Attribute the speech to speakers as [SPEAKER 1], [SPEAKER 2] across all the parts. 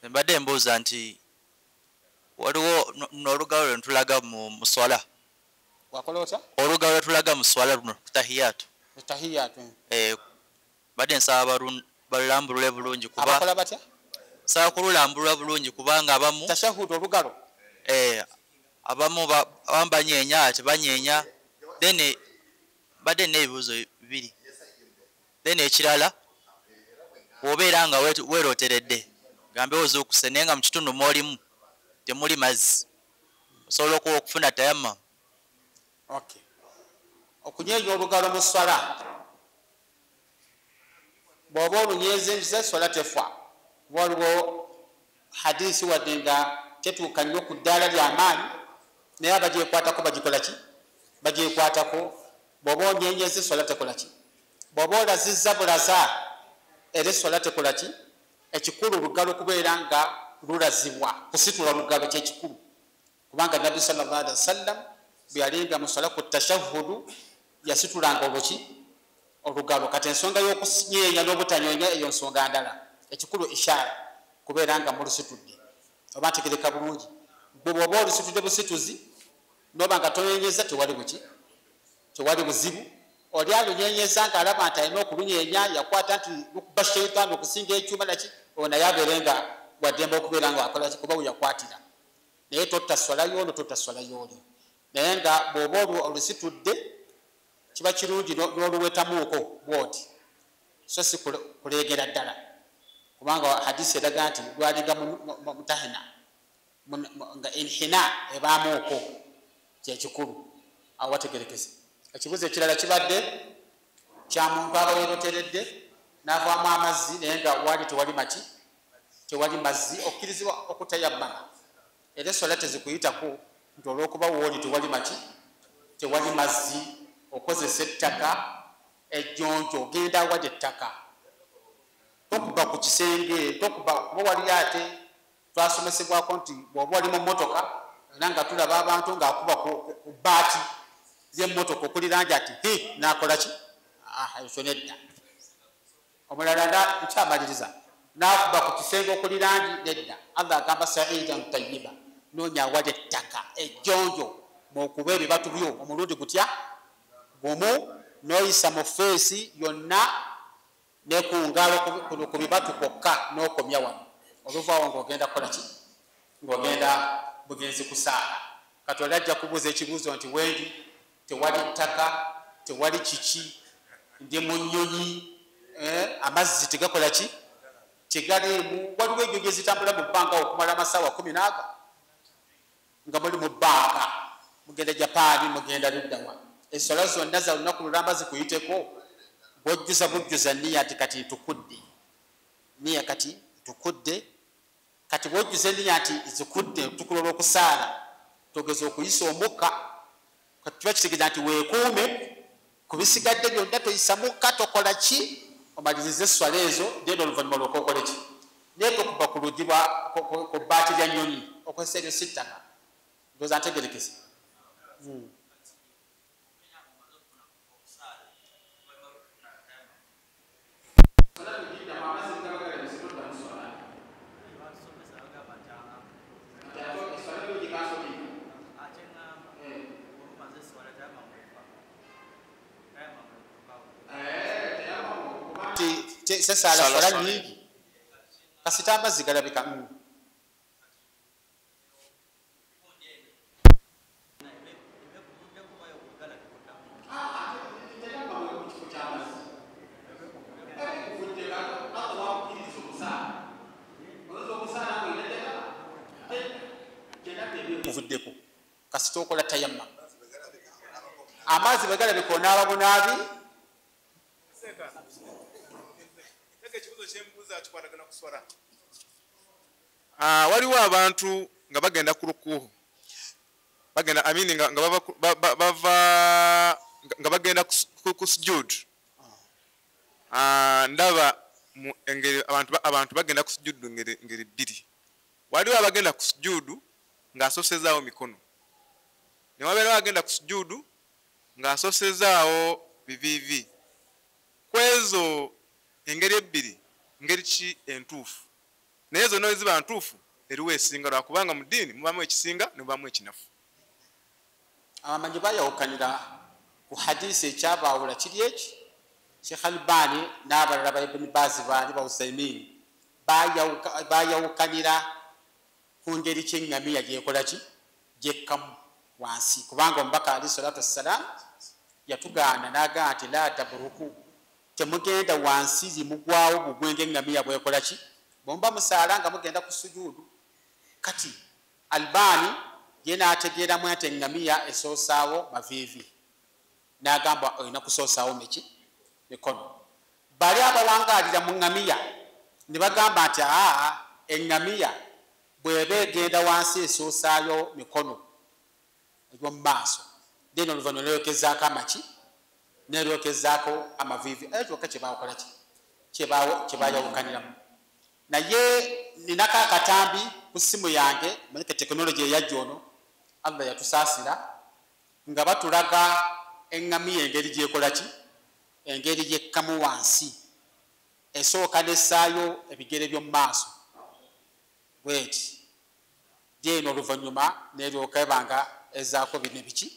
[SPEAKER 1] mbadde mbuuza nti waliwo n'olugalo lwe ntulaga mu swala.
[SPEAKER 2] Wakola otya?
[SPEAKER 1] Olugalo lwe tulaga mu swala luno tahiyatu.
[SPEAKER 2] Tahiyatu.
[SPEAKER 1] Badde nsaba balulambulule bulungi kuba.
[SPEAKER 2] Abakola batya?
[SPEAKER 1] Nsaba kululambulula bulungi kubanga abamu.
[SPEAKER 2] Tashahudu olugalo.
[SPEAKER 1] Abamu banyeenya ate banyeenya. Then badde n'ebibuuzo bibiri. Then ekirala obeera nga weeroteredde. Gambe ozuukuse naye nga mu kitundu mw'olimu temuli mazzi. Osobola okufuna tayammamu.
[SPEAKER 2] Okay. Okunyeenya olugalo mu swala. Bw'oba olunyeezezza swala tefa. Waliwo hadisi wadde nga tetuuka nnyo ku ddaala ly'amaanyi naye abagyekwatako bagikola ki? Bagyekwatako. Bw'oba onyeenyezza swala tekola ki? Bw'oba olazizza bulaza era swala tekola ki? Ekikulu olugalo kubeera nga lulazibwa. Kusitula olugalo kyekikulu. Kubanga Nabbi sallallahu alaihi wasallam bwe yalinga mu swala ku tashahudu yasitulanga olugalo. Kati ensonga y'okunyeenya n'obutanyeenya eyo nsonga ndala. Ekikulu ishara kubeera nga mulusitudde. Oba ntegereka bulungi. Bw'oba olusitudde busituzi n'oba nga tonyenyeza tewali buki? Tewali buzibu. Oli alunyenyeza nga alaba nti alina okulunyeenya yakwata nti lukuba shayitaani okusinga ekyuma naki ono yabeere nga waddembe okubeera nga wakola ki kuba weyakwatira. Naye totta swala y'ono totta swala y'oli. Naye nga bw'oba olusitudde kiba kirungi n'oluwetamuuko bw'oti. So si kuleegera ddala. Kubanga hadisi eraga nti lwalinga mutahina nga inhina ebaamuuko kyekikulu awo wategerekese. Ekibuzo ekirala kibadde kya muntu aba yeeroteredde n'avaamu amazzi naye nga wali tewali maki? Tewali mazzi okkirizibwa okutayammama. Era swala tezikuyitako nti olw'okuba wooli tewali maki? Tewali mazzi okozesa ettaka ejjonjo ogenda wadde ettaka. Tokuba ku kisenge, tokuba kuba wali ate twasomesebwako nti bw'oba wali mu mmotoka era nga tulaba abantu ng'akuba ku bbaati ly'emmotoka okuliranja ati n'akola ki? Ekyo nedda. Omulala nkyamaliriza n'akuba ku kisenge okulirangi nedda. Allah agamba sa'idan tayyiba. Noonya awali ettaka ejjonjo mw'okuba ebibatu byo omulundi gutya gumu n'oyisa mu feesi yonna ne ku ngalo ku bibatu kwokka n'okomya wano. Oluvaawo ng'ogenda kukola ki? Ng'ogenda bugenzi kusaala. Katonda ajja kubuuza ekibuuzo nti wendi tewali ttaka tewali kiki ndi mu nnyonyi amazzi tegakola ki? Tegaliimu. Waliwo ennyonyi ezitambula mu bbanga okumala amasaawa 10 nga muli mu bbanga mugenda Japaani mugenda luddawa. Ensolo zonna za lunaku lulamba zikuyiteko bw'ojjuza nniya nti kati ntukudde. Nniya kati ntukudde. Kati bw'ojjuza enniya nti zikudde ntukula olw'okusaala togeza okuyisa omukka. Kati kiba kitegeeza nti weekuume ku bisigadde byonna toyisa mukka tokola ki? Omalirize esswala ezo then oluvannyuma olwoka okole ki? Naye tokuba ku luggi ku bbaati lya nnyonyi okozesa eryo si ttaka. Ndowooza ntegerekese. Sesala swala nyingi kasita amazzi galabika. Muvuddeko kasita okola tayamma amazzi bwe galabika onaaba bunaabi.
[SPEAKER 3] Waliwo abantu nga bagenda ku rukuuhu bagenda amini nga bava nga bagenda ku sujudu. Ndaba engeri abantu bagenda ku sujudu ngeri bbiri. Waliwo abagenda ku sujudu ng'asosezaawo mikono ne wabeerawo agenda ku sujudu ng'asosezaawo biviivi. Kwezo engeri ebbiri ngeri ki entuufu? naye zonna weziba ntuufu eriwo esinga lwakubanga mu ddiini mubamu ekisinga ne mubamu ekinafu.
[SPEAKER 2] abamanyi bayawukanira ku hadisi ekyabaawula kiri eki Sheikh Albani n'abalala ba Ibn Baz baali ba Usaimin bayawukanira ku ngeri ky'eŋŋamiya gyekola ki gyekkamu wansi kubanga omubaka alayhi salatu wassalam yatugaana n'agamba nti la taburuku temugenda wansi zimugwawo bugwe ng'eŋŋamiya bwekola ki bwemuba musaala nga mugenda ku sujuudu. Kati Albani ye n'ategeeramu nti eŋŋamiya esoosaawo maviivi n'agamba olina kusoosaawo miki mikono. Bali abawangaalira mu ŋŋamiya ne bagamba nti eŋŋamiya bw'eba egenda wansi esoosaayo mikono egy'omu maaso then oluvannyuma neryokezaako amaki neryokezaako amaviivi ayo kyokka kyebakola ki kyebayawukaniramu. Naye ninako akatambi ku ssimu yange manyike tekinologi eyajja ono Allah yatusaasira nga batulaga eŋŋamiya engeri gyekola ki engeri gyekkamu wansi esooka nessaayo ebigere by'omu maaso bweti then oluvannyuma neryoka ebanga ezaako bino ebiki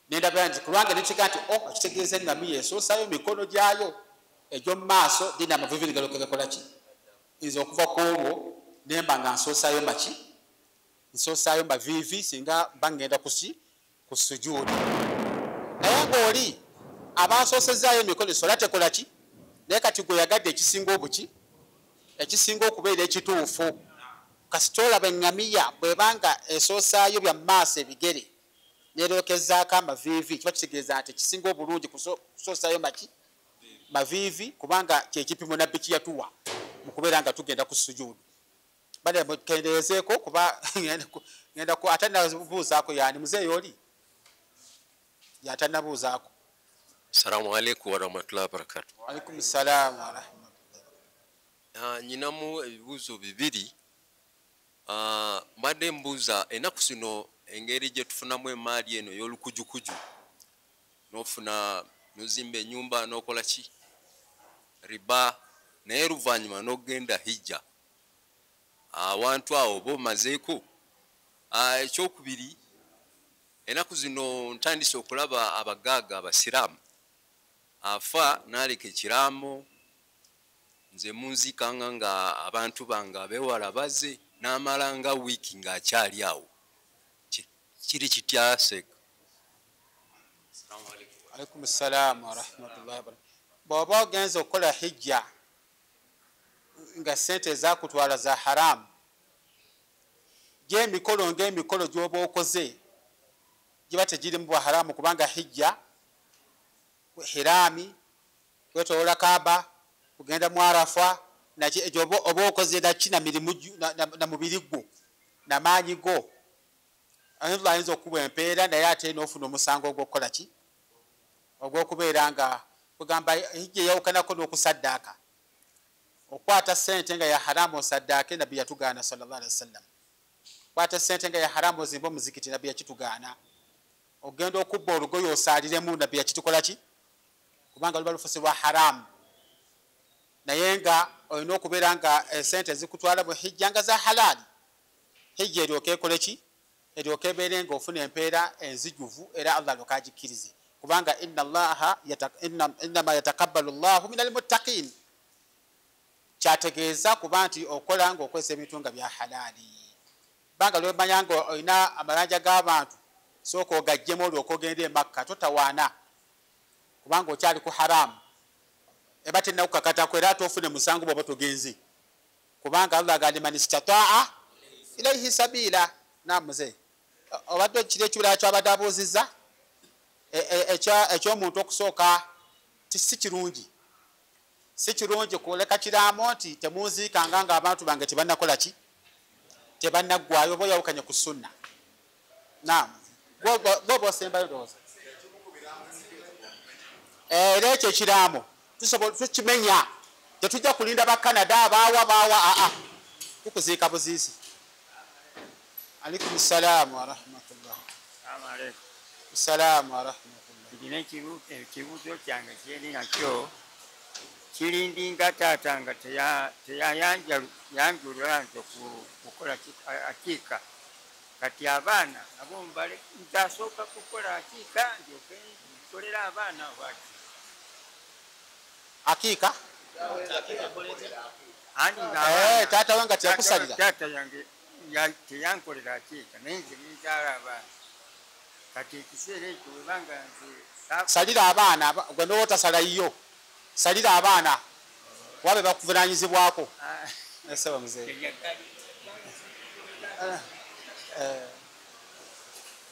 [SPEAKER 2] nendabira nti kulwange nekiga nti ekitegeeza eŋŋamiya esoosaayo mikono gyayo egy'omu maaso then amavivi nigalyoka gakola ki nze okuva ku olwo nemba nga nsoosaayo maki nsoosaayo maviivi singa mba ngenda ku sujuudi. Naye ng'oli abansoosezaayo emikono esola tekola ki naye kati gwe yagadde ekisinga obuki ekisinga okubeera ekituufu kasita olaba eŋŋamiya bwebanga esoosaayo bya maaso ebigere neryokezaako amaviivi kiba kitegeeza nti ekisinga obulungi kusoosaayo maki maviivi kubanga kyekipimo nabbi kiyatuwa mu kubeera nga tugenda ku sujuudu. Bale mukendeezeeko kuba ngenda ku atanabuuzaako yani muzeeyi oli yatanabuuzaako.
[SPEAKER 4] Assalamu alaikum warahmatullahi wabarakatuh.
[SPEAKER 2] Waalaikum salaam warahmatullahi.
[SPEAKER 4] Nyinamu ebibuuzo bibiri. Mbadde mbuuza ennaku zino engeri gye tufunamu emaali eno y'olukujukuju n'ofuna n'ozimba ennyumba n'okola ki riba naye luvannyuma n'ogenda hijja awantu awo oba omazeeko. Ekyokubiri ennaku zino ntandise okulaba abagaaga abasiraamu afa n'aleka ekiraamo nze munzikanga nga abantu bange abewala baze n'amala nga wiiki ng'akyali awo kiri kitya seeka?
[SPEAKER 2] Alaikum salaam warahmatullahi wabarakatuh. Bw'oba ogenze okukola hijja nga sente ezakutwala za haramu gy'emikolo ng'emikolo gy'oba okoze giba tegirimu bwa haramu kubanga hijja hiraami kwetolola Kaaba kugenda mu Arafa nakyo egyo oba okoze nakina mirimu na mubiri gwo n'amaanyi go Allah ayinza okuba empeera naye ate n'ofuna omusango ogw'okukola ki ogw'okubeera nga kugamba hijja eyawukanako n'okusaddaaka okwata sente nga ya haramu osaddaake nabbi yatugaana sallallahu alaihi wasallam. Kwata sente nga ya haramu ozimba omuzikiti nabbi yakitugaana. Ogenda okubba olugoye osaaliremu nabbi yakitukola ki kubanga luba lufuuse lwa haramu. Naye nga olina okubeera nga sente zikutwala mu hijja nga za halaali hijja eryoka ekole ki eryoka ebeere nga ofuna empeera enzijuvu era Allah alyoka agikkirize kubanga innama yatakabbalu llahu min almuttaqin kyategeeza kuba nti okola nga okozesa ebintu nga bya halaali. Banga lwemanya nga olina amayanja g'abantu sooka ogajjemu olyoka ogenda e Makka totawaana kubanga okyali ku haramu eba tennakukakatako era ate ofune musango bw'oba togenze kubanga Allah agambye man istataa ilaihi sabiila. Namuze obadde kiri ekibulala kyabadde abuuzizza ekyomuntu okusooka si kirungi kuleka kiraamo nti temunziikanga nga abantu bange tebannakola ki tebannaggwayo oba oyawukanye ku sunna. Gwoba osembayo dooza era ekyo ekiraamo tukimenya tetujja kulinda bakanada abaawa tukuziika buziisi. Alaikum salaam warahmatullah. Salaamu warahmatullah.
[SPEAKER 5] Nina ekibuuzo kyange kyendi nakyo kirindi nga taata nga teyayanjulira nti okukola akiika kati abaana abo mbale ntasooka kukola akiika ndyoke nkolera abaana bwati
[SPEAKER 2] akiika
[SPEAKER 5] andi
[SPEAKER 2] taata wange teyakusalira
[SPEAKER 5] taata yange teyankolera akiika naye nze ninzaala abaana kati ekiseera ekyo webanga nze
[SPEAKER 2] salira abaana gwe nootasala iyo salira abaana wabe bakuvunanyizibwako esaba muzee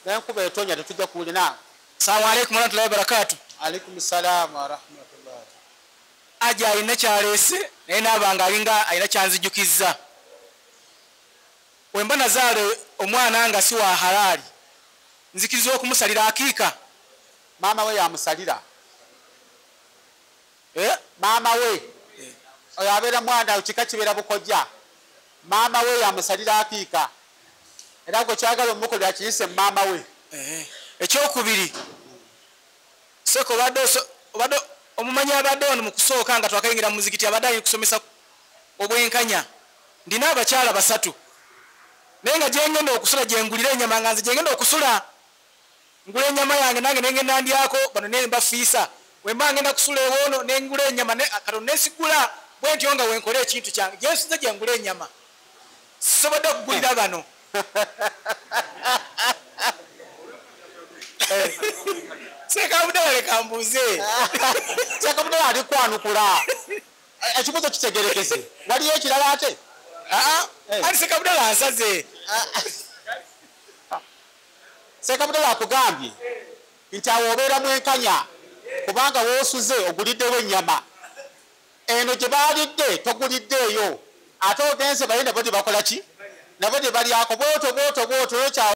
[SPEAKER 2] nenkuba etonya tetujja kuwulina.
[SPEAKER 6] Assalamu alaikum warahmatullahi wabarakatuh.
[SPEAKER 2] Alaikum salam warahmatullahi.
[SPEAKER 6] Aja alina kyaleese naye naabanga alinga alina kyanzijukizza. Wemba nazaale omwana nga si wa halali nzikiriza okumusalira akiika.
[SPEAKER 2] Maama we yamusalira. Maama we oyo abeera mwana kika kibeera bukojja. Maama we yamusalira akiika. Era gwe kyagala omukolera kiyise maama we.
[SPEAKER 6] Ekyokubiri seko badde omumanyi abadde ono mu kusooka nga twakayingira mu muzikiti abadde ali kusomesa obwenkanya. Ndina abakyala basatu naye nga gye ngenda okusula gye ngulira ennyama nga nze gye ngenda okusula ngula ennyama yange nange nengenda ndyako bano ne mbafiisa wemba ngenda kusula ewoono nengula ennyama katono nesigula bwe ntyo nga wenkola ekintu kyange gye nsize gye ngula ennyama sisobodde okugulira bano. Sekabudala leka mbuze.
[SPEAKER 2] Sekabudala ali kwanukula. Ekibuzo kitegerekeze. Waliyo ekirala ate?
[SPEAKER 6] Ali sekabudala ansaze.
[SPEAKER 2] Sekabudala akugambye nti awo obeera mwenkanya kubanga woosuze oguliddewo ennyama. Eno gye baalidde toguliddeeyo ate ogenze baye nabo gye bakola ki? Nabo gye balyako bwoto